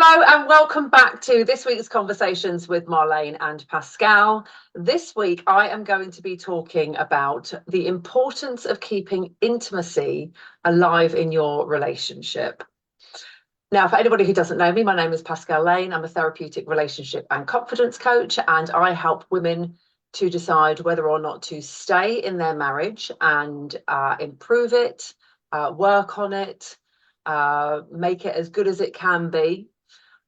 Hello and welcome back to this week's Conversations with Marlene and Pascale. This week I am going to be talking about the importance of keeping intimacy alive in your relationship. Now, for anybody who doesn't know me, my name is Pascale Lane. I'm a therapeutic relationship and confidence coach, and I help women to decide whether or not to stay in their marriage and improve it, work on it, make it as good as it can be,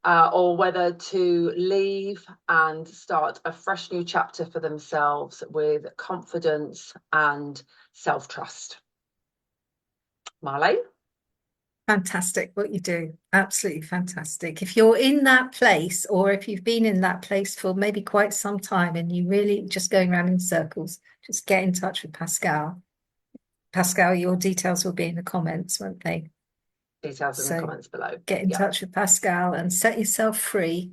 or whether to leave and start a fresh new chapter for themselves with confidence and self-trust. Marlene? Fantastic what you do. Absolutely fantastic. If you're in that place, or if you've been in that place for maybe quite some time and you really just going around in circles, just get in touch with Pascale. Pascale, your details will be in the comments, won't they? Details in the comments below. Get in touch with Pascale and set yourself free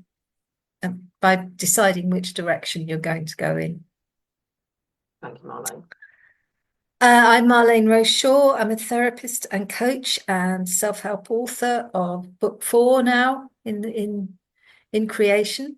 by deciding which direction you're going to go in. Thank you, Marlene. I'm Marlene Shaw. I'm a therapist and coach and self-help author of book 4 now in creation.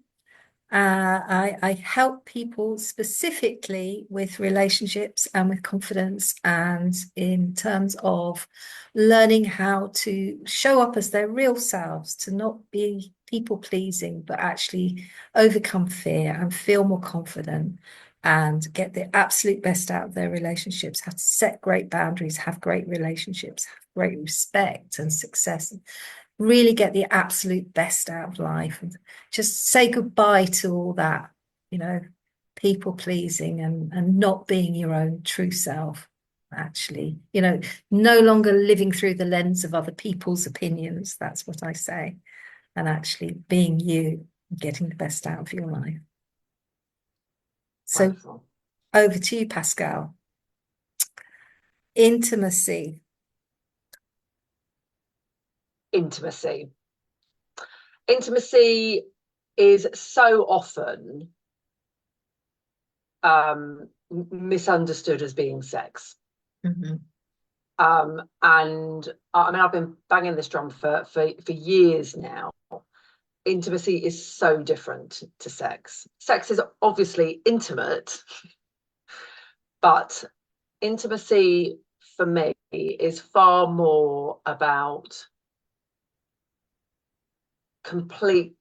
I help people specifically with relationships and with confidence, and in terms of learning how to show up as their real selves, to not be people pleasing, but actually overcome fear and feel more confident and get the absolute best out of their relationships, how to set great boundaries, have great relationships, have great respect and success, and really get the absolute best out of life, and just say goodbye to all that, people pleasing and not being your own true self. Actually, no longer living through the lens of other people's opinions. That's what I say. And actually being you, getting the best out of your life. So wonderful. Over to you, Pascale. Intimacy. Intimacy is so often misunderstood as being sex. Mm-hmm. And I mean, I've been banging this drum for years now. Intimacy is so different to sex. Sex is obviously intimate, but intimacy for me is far more about complete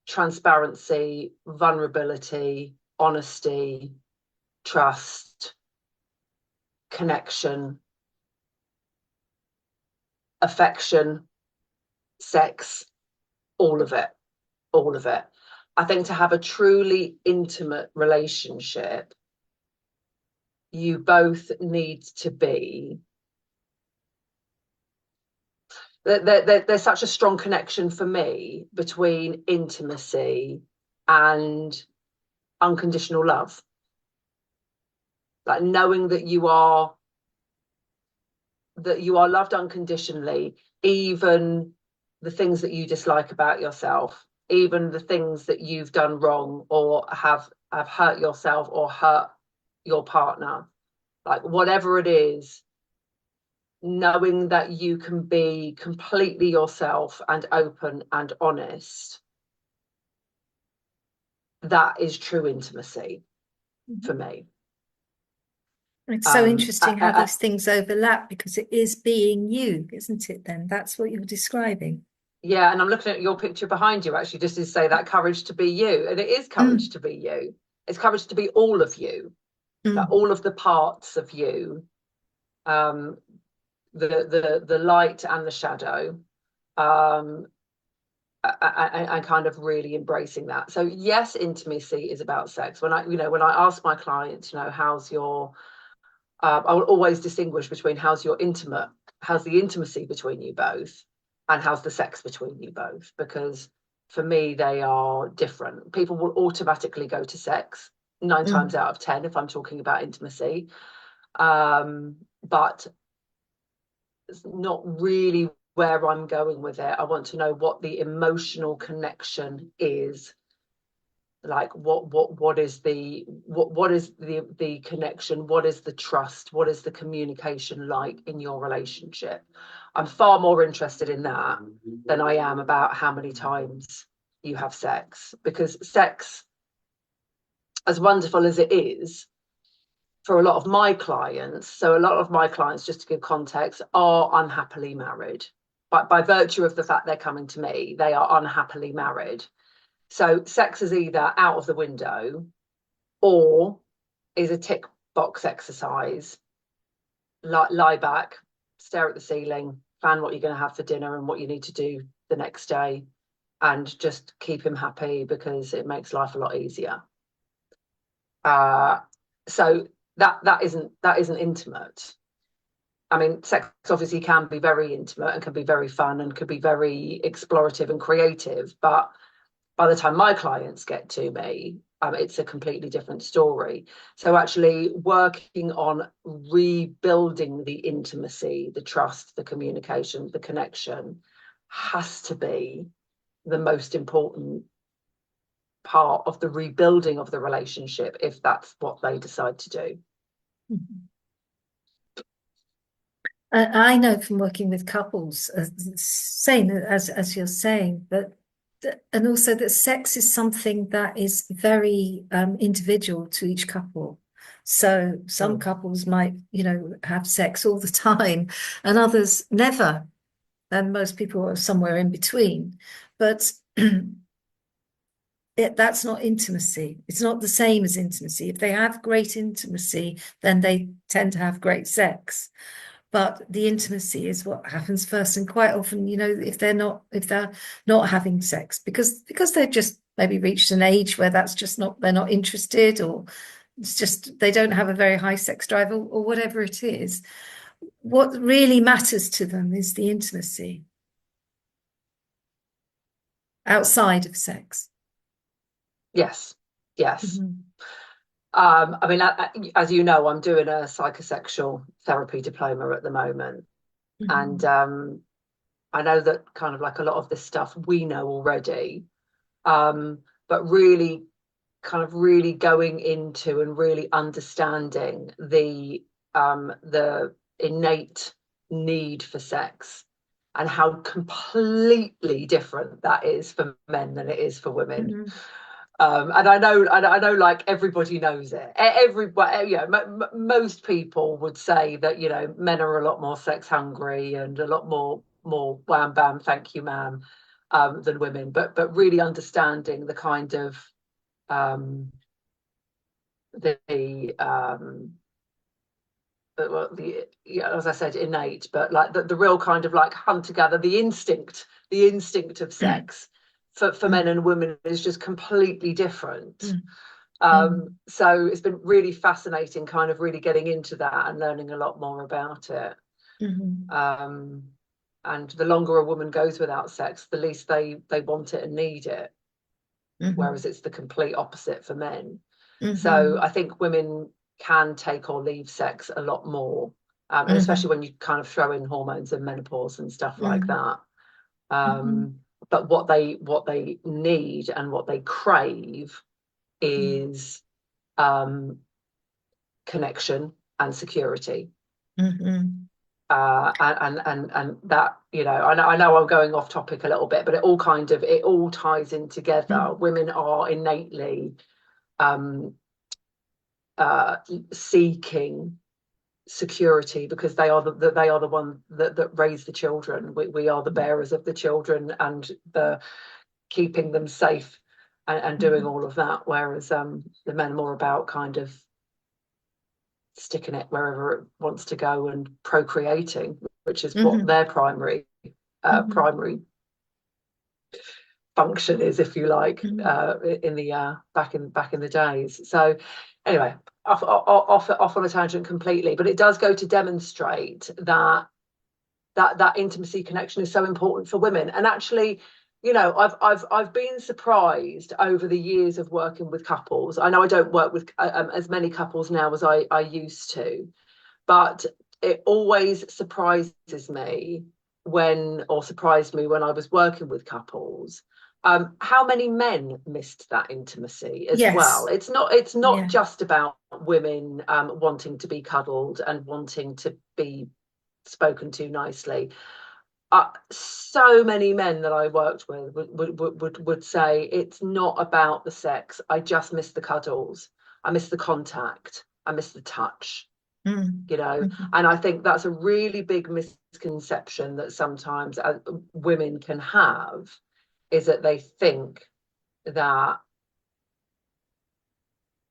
transparency, vulnerability, honesty, trust, connection, affection, sex, all of it. I think to have a truly intimate relationship, you both need to be, there's such a strong connection for me between intimacy and unconditional love. Like knowing that you are loved unconditionally, even the things that you dislike about yourself, even the things that you've done wrong or have hurt yourself or hurt your partner, like whatever it is, knowing that you can be completely yourself and open and honest, that is true intimacy for me. It's so interesting how these things overlap, because it is being you, isn't it then? That's what you're describing. Yeah, and I'm looking at your picture behind you, actually, just to say that courage to be you. And it is courage to be you. It's courage to be all of you, like all of the parts of you, the light and the shadow, and kind of really embracing that. So yes, intimacy is about sex. When I ask my clients, how's your, I will always distinguish between how's the intimacy between you both, and how's the sex between you both, because for me they are different. People will automatically go to sex 9 times out of 10 if I'm talking about intimacy, but it's not really where I'm going with it. I want to know what the emotional connection is, like what is the connection, what is the trust, what is the communication like in your relationship. I'm far more interested in that than I am about how many times you have sex, because sex, as wonderful as it is for a lot of my clients, so a lot of my clients, just to give context, are unhappily married. But by virtue of the fact they're coming to me, they are unhappily married. So sex is either out of the window or is a tick box exercise. Lie back, stare at the ceiling, plan what you're going to have for dinner and what you need to do the next day, and just keep him happy because it makes life a lot easier. So that isn't intimate. I mean, sex obviously can be very intimate and can be very fun and could be very explorative and creative, but by the time my clients get to me, it's a completely different story. So actually working on rebuilding the intimacy, the trust, the communication, the connection has to be the most important part of the rebuilding of the relationship, if that's what they decide to do. Mm-hmm. I know from working with couples, same as you're saying, but and also that sex is something that is very individual to each couple. So some couples might, have sex all the time, and others never, and most people are somewhere in between. But that's not intimacy. It's not the same as intimacy. If they have great intimacy, then they tend to have great sex. But the intimacy is what happens first. And quite often, if they're not having sex because they've just maybe reached an age where that's just not, they're not interested, or it's just they don't have a very high sex drive, or whatever it is. What really matters to them is the intimacy outside of sex. Yes. Mm-hmm. I mean, as you know, I'm doing a psychosexual therapy diploma at the moment. Mm-hmm. And I know that kind of like a lot of this stuff we know already, but really kind of really going into and really understanding the innate need for sex and how completely different that is for men than it is for women. Mm-hmm. And I know, like everybody knows it. Most people would say that men are a lot more sex hungry and a lot more wham bam, thank you, ma'am, than women. But really understanding the kind of the well, as I said, innate, but like the real kind of like hunter gatherer, the instinct of sex for men and women is just completely different. So it's been really fascinating kind of really getting into that and learning a lot more about it. And the longer a woman goes without sex, the least they want it and need it, whereas it's the complete opposite for men. So I think women can take or leave sex a lot more, and especially when you kind of throw in hormones and menopause and stuff like that. But what they need and what they crave is connection and security. And that, I know I'm going off topic a little bit, but it all ties in together. Women are innately seeking security because they are the one that raise the children. We are the bearers of the children and the keeping them safe and doing all of that, whereas the men are more about kind of sticking it wherever it wants to go and procreating, which is what their primary function is, if you like, in the back in the days. So anyway, off on a tangent completely, but it does go to demonstrate that intimacy connection is so important for women. And actually, I've been surprised over the years of working with couples. I know I don't work with as many couples now as I used to, but it always surprises me surprised me when I was working with couples, how many men missed that intimacy as well. It's not just about women wanting to be cuddled and wanting to be spoken to nicely. So many men that I worked with would say it's not about the sex. I just miss the cuddles. I miss the contact. I miss the touch. You know, and I think that's a really big misconception that sometimes women can have, is that they think that,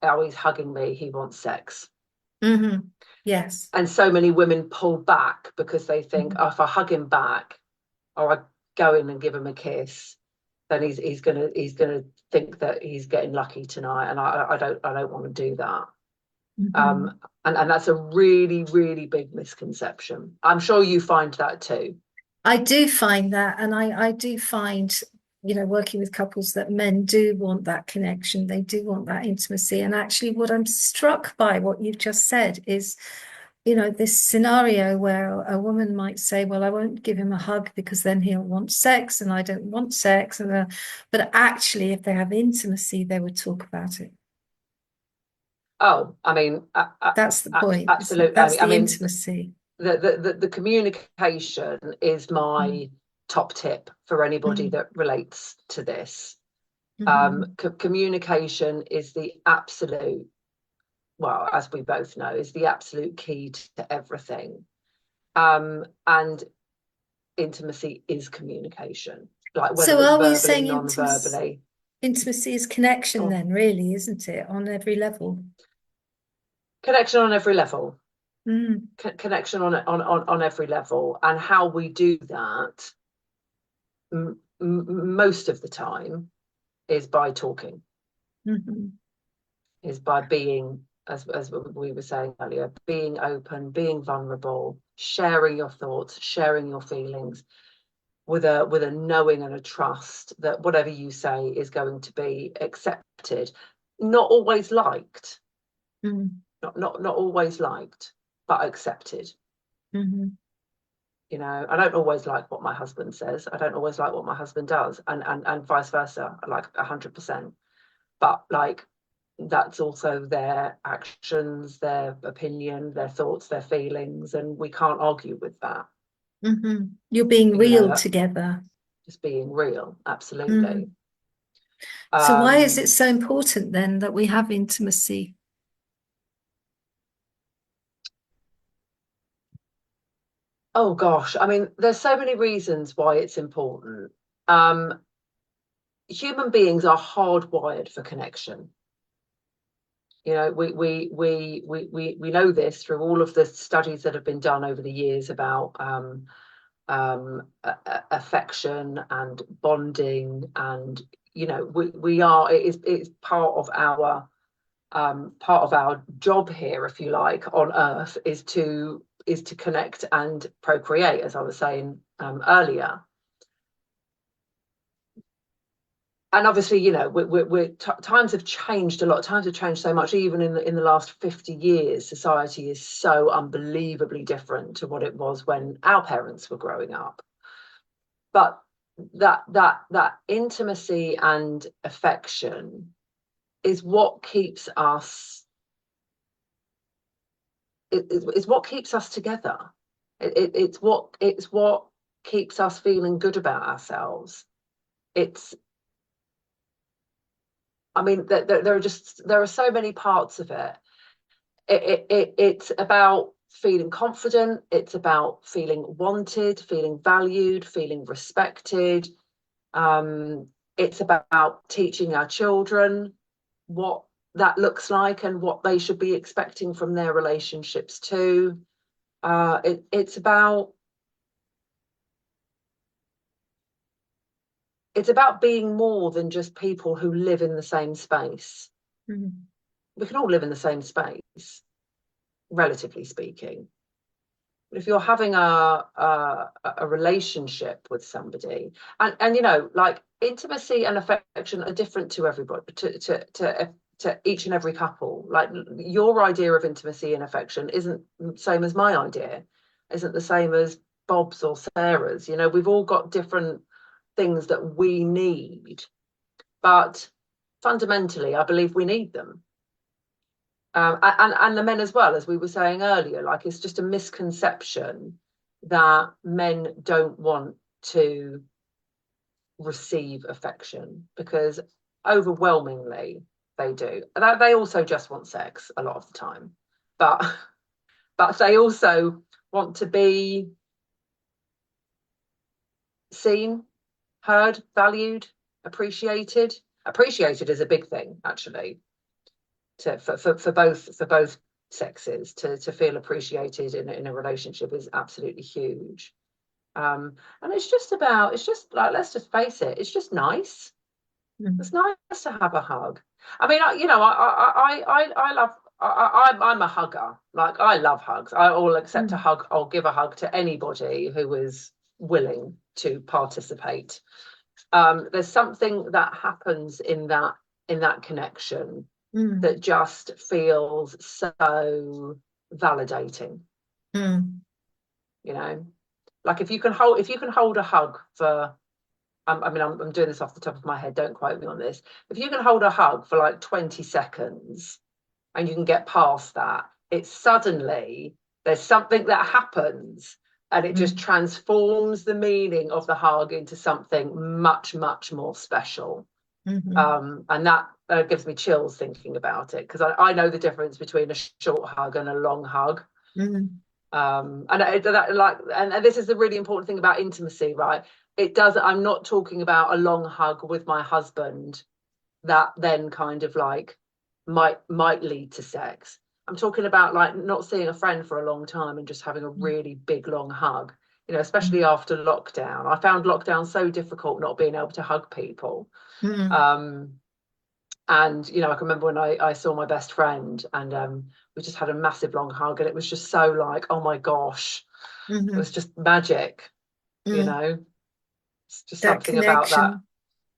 oh, he's hugging me, he wants sex. Yes. And so many women pull back because they think, oh, if I hug him back or I go in and give him a kiss, then he's gonna think that he's getting lucky tonight, and I don't want to do that. And that's a really, really big misconception. I'm sure you find that too. I do find that, and I do find, working with couples, that men do want that connection. They do want that intimacy. And actually, what I'm struck by, what you've just said, is, this scenario where a woman might say, well, I won't give him a hug because then he'll want sex and I don't want sex. But actually, if they have intimacy, they would talk about it. Oh, I mean, that's the point. Absolutely. That's I the mean, intimacy. The communication is my top tip for anybody that relates to this. Communication is the absolute, well, as we both know, is the absolute key to everything. And intimacy is communication, like whether So it's are we verbally, saying non-verbally. Intimacy is connection then, really, isn't it? On every level. Connection on every level. Connection on every level. And how we do that most of the time is by talking, is by being, as we were saying earlier, being open, being vulnerable, sharing your thoughts, sharing your feelings, with a knowing and a trust that whatever you say is going to be accepted, not always liked, not always liked, but accepted. You know, I don't always like what my husband says. I don't always like what my husband does, and vice versa, like 100%. But like, that's also their actions, their opinion, their thoughts, their feelings, and we can't argue with that. You're being real together. Just being real, absolutely. So why is it so important then that we have intimacy? Oh gosh, I mean, there's so many reasons why it's important. Human beings are hardwired for connection. You know, we know this through all of the studies that have been done over the years about affection and bonding, and it's part of our job here, if you like, on Earth, is to connect and procreate, as I was saying earlier. And obviously, you know, times have changed a lot. Times have changed so much. Even in the last 50 years, society is so unbelievably different to what it was when our parents were growing up. But that intimacy and affection is what keeps us. It's what keeps us together. It's what keeps us feeling good about ourselves. I mean, there are so many parts of it. It's about feeling confident. It's about feeling wanted, feeling valued, feeling respected. It's about teaching our children what that looks like and what they should be expecting from their relationships too. It's about being more than just people who live in the same space. We can all live in the same space, relatively speaking. But if you're having a relationship with somebody, and you know, like, intimacy and affection are different to everybody, to each and every couple. Like, your idea of intimacy and affection isn't the same as my idea, isn't the same as Bob's or Sarah's. You know, we've all got different things that we need, but fundamentally I believe we need them. And the men as well, as we were saying earlier, like, it's just a misconception that men don't want to receive affection, because overwhelmingly they do. They also just want sex a lot of the time, but they also want to be seen, heard, valued, appreciated. Appreciated is a big thing, actually, for both sexes. To feel appreciated in a relationship is absolutely huge. And it's just like, let's just face it, it's just nice. It's nice to have a hug. I mean, I love. I'm a hugger. Like, I love hugs. I will accept a hug. I'll give a hug to anybody who is willing to participate. There's something that happens in that connection that just feels so validating. You know, like, if you can hold a hug for, I mean, I'm doing this off the top of my head, don't quote me on this. If you can hold a hug for like 20 seconds and you can get past that, it's suddenly, there's something that happens, and it just transforms the meaning of the hug into something much, much more special. And that gives me chills thinking about it, because I know the difference between a short hug and a long hug. And this is the really important thing about intimacy, right? I'm not talking about a long hug with my husband that then kind of like might lead to sex. I'm talking about like not seeing a friend for a long time and just having a really big long hug, especially after lockdown. I found lockdown so difficult, not being able to hug people. And I can remember when I saw my best friend, and we just had a massive long hug, and it was just so like, oh my gosh, it was just magic. It's just That something about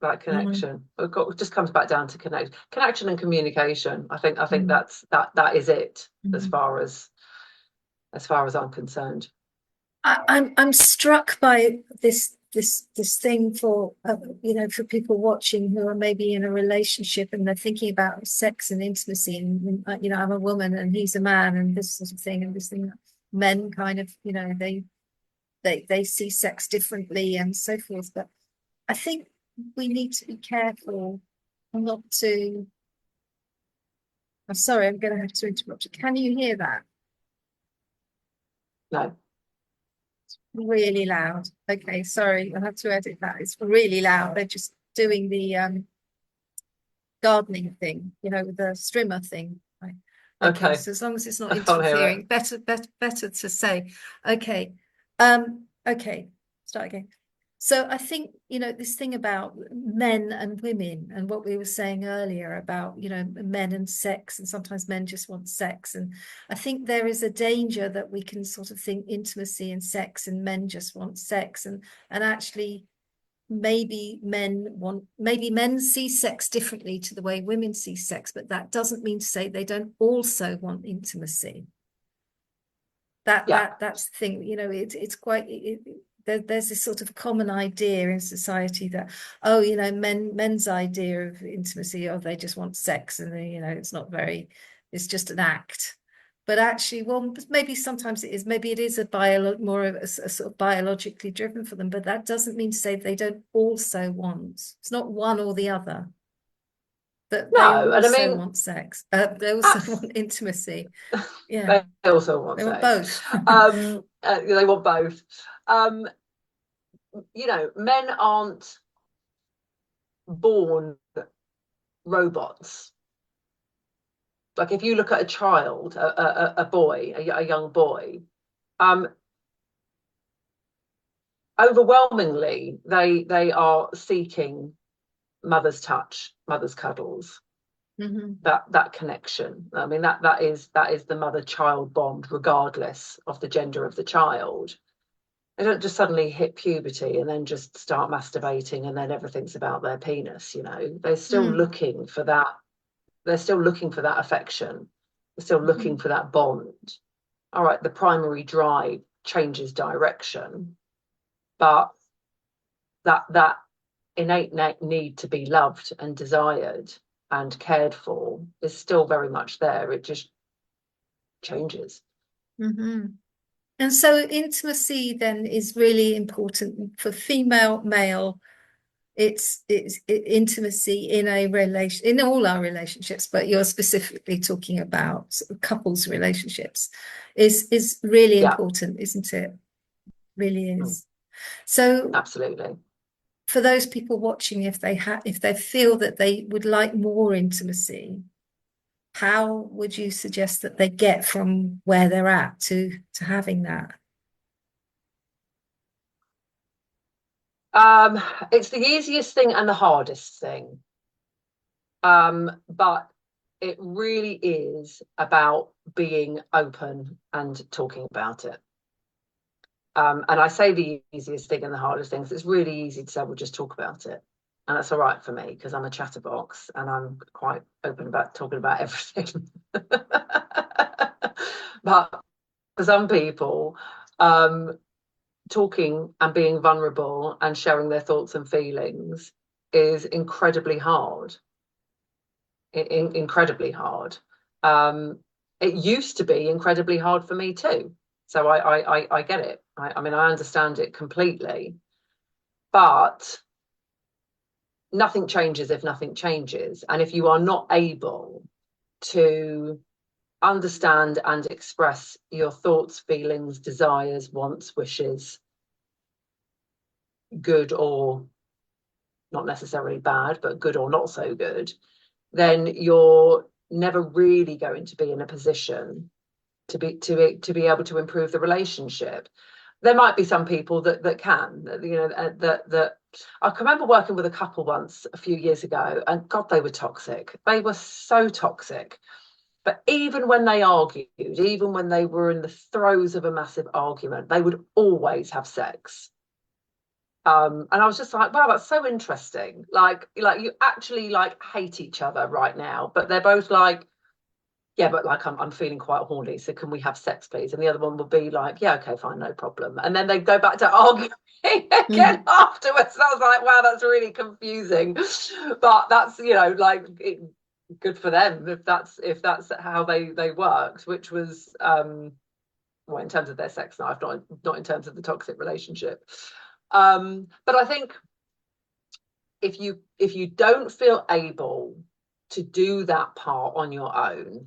that connection. connection. It just comes back down to connection and communication. I think that is it, as far as I'm concerned. I'm struck by this thing for for people watching who are maybe in a relationship and they're thinking about sex and intimacy, and I'm a woman and he's a man, and this sort of thing, and this thing that men kind of they see sex differently and so forth. But I think we need to be careful not to. I'm sorry, I'm going to have to interrupt you. Can you hear that? No. Really loud. Okay, sorry, I'll have to edit that. It's really loud. They're just doing the gardening thing, with the strimmer thing. Right. Okay, so as long as it's not interfering, better to say. Okay. Okay, start again. So I think, this thing about men and women, and what we were saying earlier about, men and sex, and sometimes men just want sex. And I think there is a danger that we can sort of think intimacy and sex and men just want sex. And actually, maybe men see sex differently to the way women see sex, but that doesn't mean to say they don't also want intimacy. That's the thing, it's quite there's this sort of common idea in society that men's idea of intimacy, they just want sex, and it's just an act. But actually, well, maybe sometimes it is. Maybe it is more of a sort of biologically driven for them. But that doesn't mean to say they don't also want. It's not one or the other. But they also want sex. They also want intimacy. Yeah, they also want they sex. Want both. They want both. Men aren't born robots. Like, if you look at a child, a boy, a young boy, overwhelmingly they are seeking mother's touch, mother's cuddles, that connection. I mean, that is the mother-child bond, regardless of the gender of the child. They don't just suddenly hit puberty and then just start masturbating and then everything's about their penis. They're still looking for that. They're still looking for that affection. They're still looking for that bond. All right, the primary drive changes direction, but that innate need to be loved and desired and cared for is still very much there. It just changes. And so intimacy then is really important for female, male. It's intimacy in a relation, in all our relationships, but you're specifically talking about couples relationships is really Yeah. important, isn't it? Really Mm, is. So absolutely. for those people watching, if they feel that they would like more intimacy, how would you suggest that they get from where they're at to having that? It's the easiest thing and the hardest thing. But it really is about being open and talking about it. And I say the easiest thing and the hardest thing, 'cause it's really easy to say, we'll just talk about it. And that's all right for me because I'm a chatterbox and I'm quite open about talking about everything. But for some people, talking and being vulnerable and sharing their thoughts and feelings is incredibly hard. Incredibly hard. It used to be incredibly hard for me too. So I get it. I mean, I understand it completely. But nothing changes if nothing changes. And if you are not able to understand and express your thoughts, feelings, desires, wants, wishes, good or not necessarily bad, but good or not so good, then you're never really going to be in a position to be able to improve the relationship. There might be some people that can, you know, that I can remember working with a couple once a few years ago, and God, they were toxic. They were so toxic. But even when they argued, even when they were in the throes of a massive argument, they would always have sex. And I was just like, wow, that's so interesting. Like you actually like hate each other right now, but they're both like, yeah, but like I'm feeling quite horny, so can we have sex, please? And the other one would be like, yeah, okay, fine, no problem. And then they go back to arguing again afterwards. And I was like, wow, that's really confusing. But that's, you know, like good for them if that's how they worked, which was well, in terms of their sex life, not in terms of the toxic relationship. But I think if you don't feel able to do that part on your own,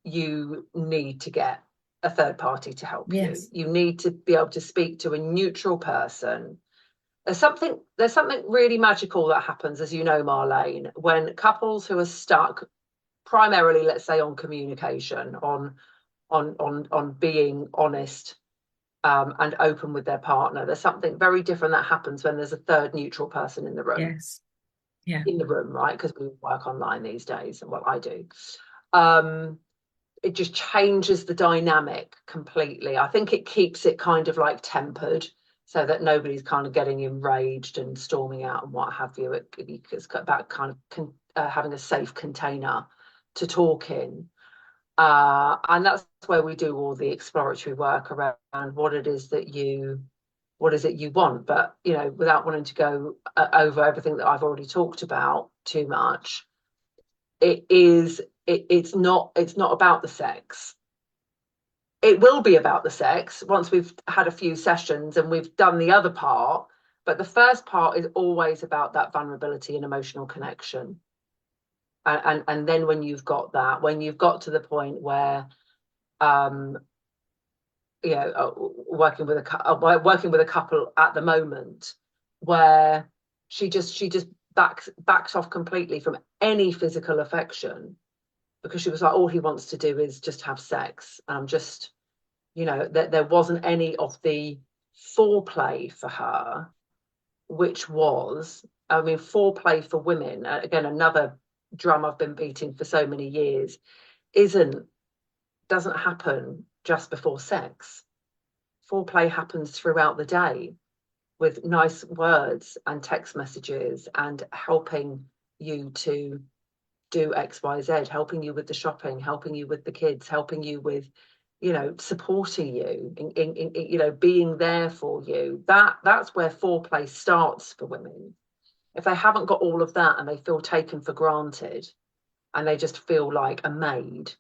you need to get a third party to help you. Yes. You need to be able to speak to a neutral person. There's something really magical that happens, as you know, Marlene, when couples who are stuck primarily, let's say, on communication, on being honest, and open with their partner. There's something very different that happens when there's a third neutral person in the room. Yes. Yeah. In the room, right? Because we work online these days, and well, I do. Um, it just changes the dynamic completely. I think it keeps it kind of like tempered so that nobody's kind of getting enraged and storming out and what have you. It's about kind of having a safe container to talk in. And that's where we do all the exploratory work around what it is that you want. But, you know, without wanting to go over everything that I've already talked about too much, it's not about the sex. It will be about the sex once we've had a few sessions and we've done the other part, but the first part is always about that vulnerability and emotional connection. And then when you've got that, when you've got to the point where um you know, working with a couple at the moment where she just backs off completely from any physical affection, because she was like, all he wants to do is just have sex. Just, you know, there wasn't any of the foreplay for her, which was, I mean, foreplay for women, again, another drum I've been beating for so many years, doesn't happen just before sex. Foreplay happens throughout the day with nice words and text messages and helping you to do XYZ, helping you with the shopping, helping you with the kids, helping you with, you know, supporting you in you know, being there for you. That's where foreplay starts for women. If they haven't got all of that and they feel taken for granted and they just feel like a maid,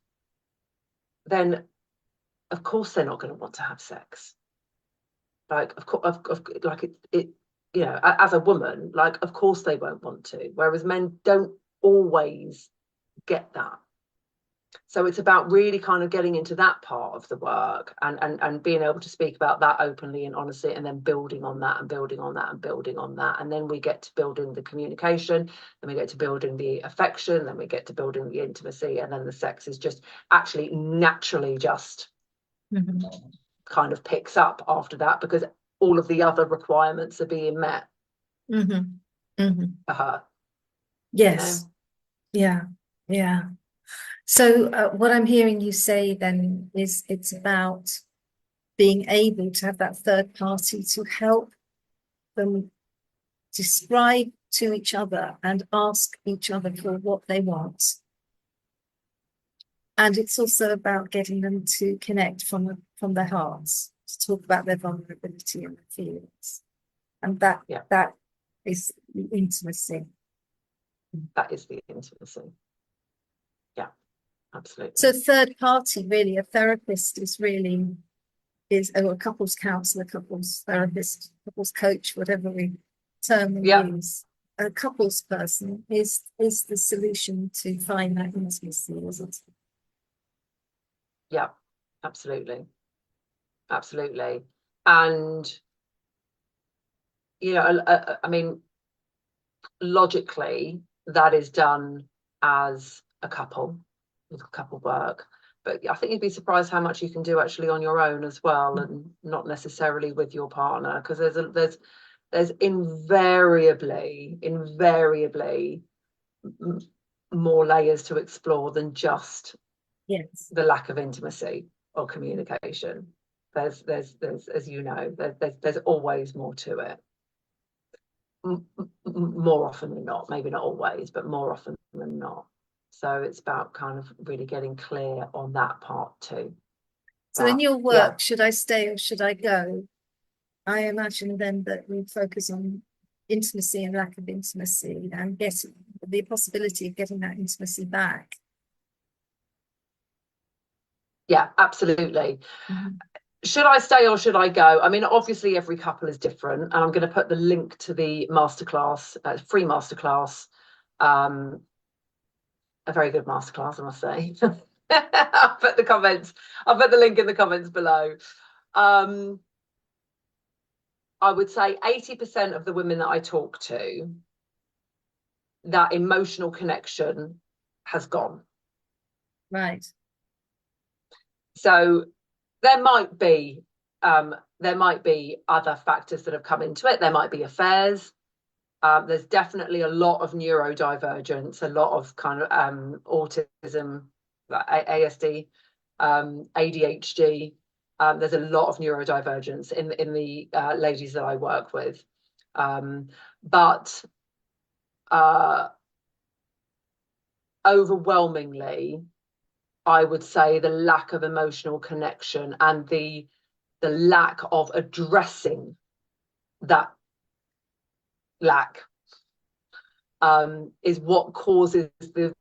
then of course they're not going to want to have sex. Like, of course, like it, you know, as a woman, like, of course they won't want to, whereas men don't always get that. So it's about really kind of getting into that part of the work, and being able to speak about that openly and honestly, and then building on that and building on that and building on that. And then we get to building the communication, then we get to building the affection, then we get to building the intimacy, and then the sex is just actually naturally just kind of picks up after that, because all of the other requirements are being met for her. Yes. You know? Yeah. So what I'm hearing you say then is it's about being able to have that third party to help them describe to each other and ask each other for what they want. And it's also about getting them to connect from their hearts, to talk about their vulnerability and their feelings. And that is the intimacy. That is the intimacy. Yeah, absolutely. So third party, really, a therapist is a couples counselor, couples therapist, couples coach, whatever term we use. A couples person is the solution to find that intimacy, isn't it? Yeah, absolutely. And you know, I mean, logically that is done as a couple with couple work, but I think you'd be surprised how much you can do actually on your own as well, and not necessarily with your partner, because there's invariably more layers to explore than just the lack of intimacy or communication. There's as you know, there's always more to it. More often than not, maybe not always, but more often than not. So it's about kind of really getting clear on that part too. So in your work, should I stay or should I go? I imagine then that we focus on intimacy and lack of intimacy, and getting the possibility of getting that intimacy back. Yeah, absolutely. Should I stay or should I go? I mean, obviously every couple is different, and I'm going to put the link to the masterclass, free masterclass, a very good masterclass, I must say. I'll put the link in the comments below. I would say 80% of the women that I talk to, that emotional connection has gone. Right. So there might be other factors that have come into it. There might be affairs. There's definitely a lot of neurodivergence, a lot of kind of autism, ASD, ADHD. There's a lot of neurodivergence in the ladies that I work with. But overwhelmingly, I would say the lack of emotional connection and the lack of addressing that lack is what causes the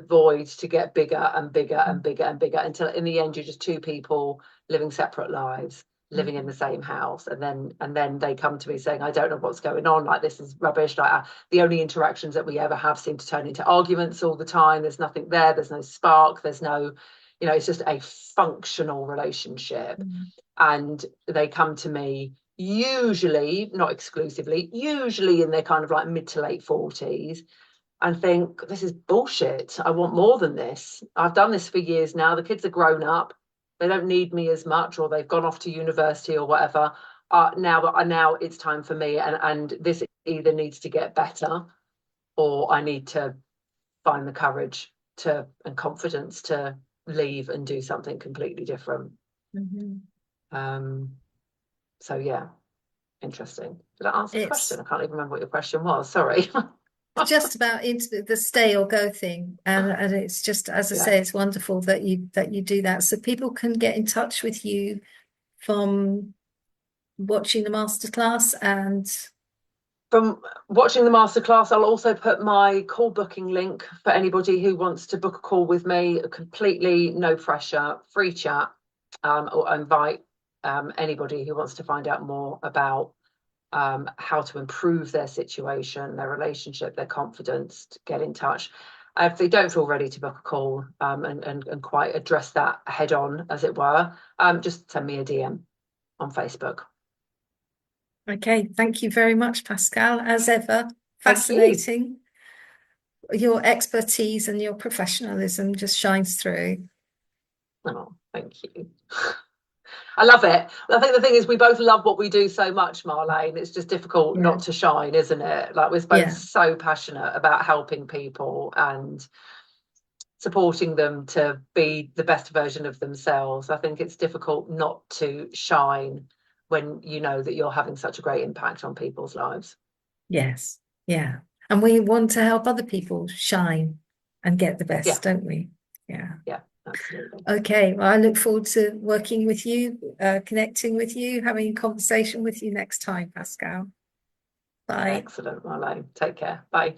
void to get bigger and bigger and bigger and bigger, until in the end you're just two people living separate lives, living in the same house, and then they come to me saying, I don't know what's going on, like, this is rubbish, like the only interactions that we ever have seem to turn into arguments all the time. There's nothing there, there's no spark, there's no, you know, it's just a functional relationship. And they come to me usually, not exclusively, usually in their kind of like mid to late 40s, and think, this is bullshit, I want more than this, I've done this for years now, the kids are grown up, they don't need me as much, or they've gone off to university or whatever, now it's time for me, and this either needs to get better, or I need to find the courage and confidence to leave and do something completely different. So yeah, interesting. Did I answer the question? I can't even remember what your question was, sorry. Just about into the stay or go thing, and it's just, as I say, it's wonderful that you do that, so people can get in touch with you from watching the masterclass. And from watching the masterclass, I'll also put my call booking link for anybody who wants to book a call with me, completely no pressure, free chat. or invite anybody who wants to find out more about how to improve their situation, their relationship, their confidence, to get in touch. If they don't feel ready to book a call and quite address that head on, as it were, just send me a DM on Facebook. Okay, thank you very much, Pascale. As ever, Thank you. fascinating. Your expertise and your professionalism just shines through. Oh, thank you. I love it. I think the thing is we both love what we do so much, Marlene. It's just difficult Yeah. not to shine, isn't it? Like, we're both so passionate about helping people and supporting them to be the best version of themselves. I think it's difficult not to shine when you know that you're having such a great impact on people's lives. Yes. Yeah. And we want to help other people shine and get the best, don't we? Yeah. Yeah, absolutely. Okay. Well, I look forward to working with you, connecting with you, having a conversation with you next time, Pascale. Bye. Excellent, Marlene. Take care. Bye.